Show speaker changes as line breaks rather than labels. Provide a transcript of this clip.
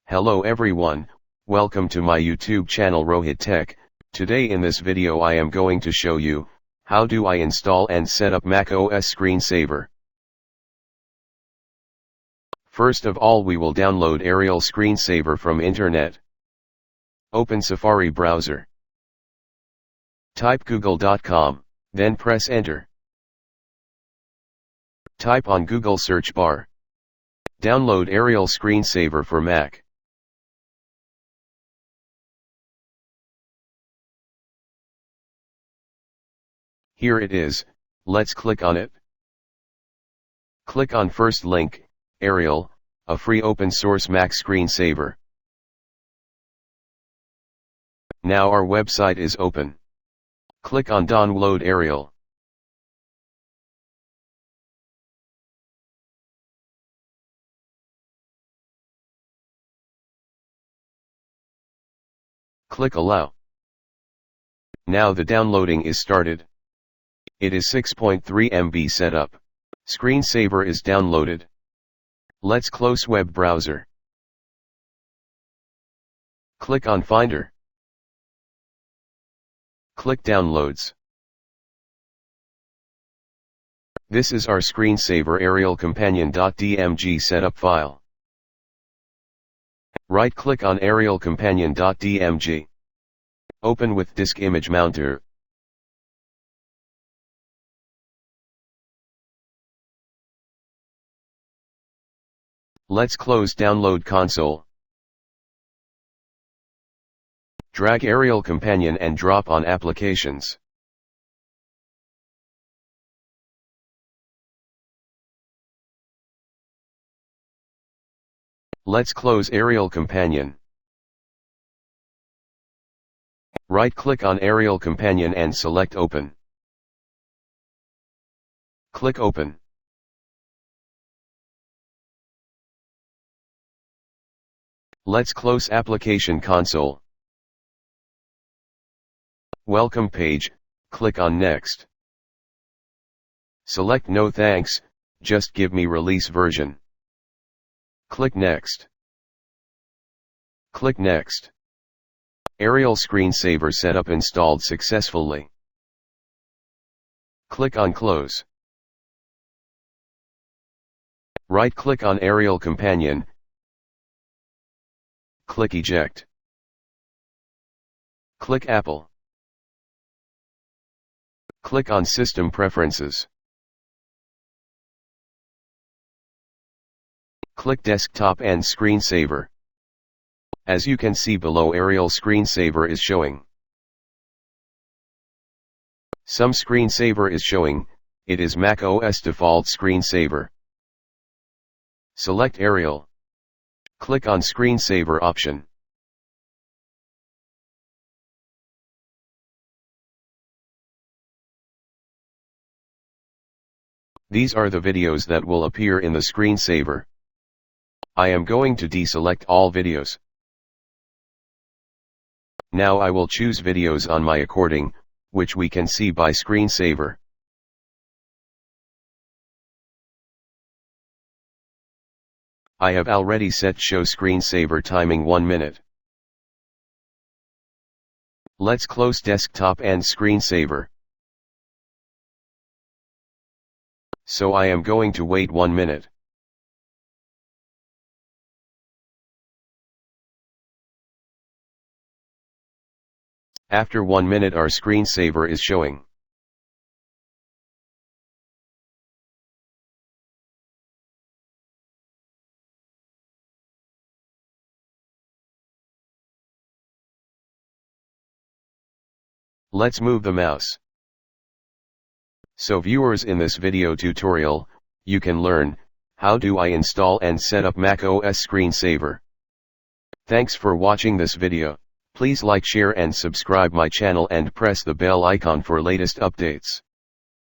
Hello everyone, welcome to my YouTube channel ROHIT Tech. Today in this video I am going to show you, how do I install and set up Mac OS Screensaver. First of all we will download Arial Screensaver from internet. Open Safari browser. Type google.com, then press enter. Type on Google search bar. Download Arial Screensaver for Mac. Here it is, let's click on it. Click on first link, Arial, a free open source Mac screensaver. Now our website is open. Click on download Arial. Click allow. Now the downloading is started. It is 6.3 MB setup. Screensaver is downloaded. Let's close web browser. Click on Finder. Click Downloads. This is our Screensaver Arial Companion.dmg setup file. Right-click on Arial Companion.dmg. Open with Disk Image Mounter. Let's close Download Console. Drag Arial Companion and drop on Applications. Let's close Arial Companion. Right-click on Arial Companion and select Open. Click Open. Let's close Application Console. Welcome page, click on Next. Select No thanks, just give me release version. Click Next. Click Next. Arial Screensaver setup installed successfully. Click on Close. Right-click on Arial Companion. Click Eject. Click Apple. Click on System Preferences. Click Desktop and Screensaver. As you can see below, Arial Screensaver is showing. Some Screensaver is showing, it is Mac OS default Screensaver. Select Arial. Click on Screensaver option. These are the videos that will appear in the Screensaver. I am going to deselect all videos. Now I will choose videos on my recording, which we can see by Screensaver. I have already set show Screensaver timing 1 minute. Let's close Desktop and Screensaver. So I am going to wait 1 minute. After 1 minute our Screensaver is showing. Let's move the mouse. So viewers, in this video tutorial, you can learn, how do I install and set up Mac OS Screensaver. Thanks for watching this video. Please like, share and subscribe my channel and press the bell icon for latest updates.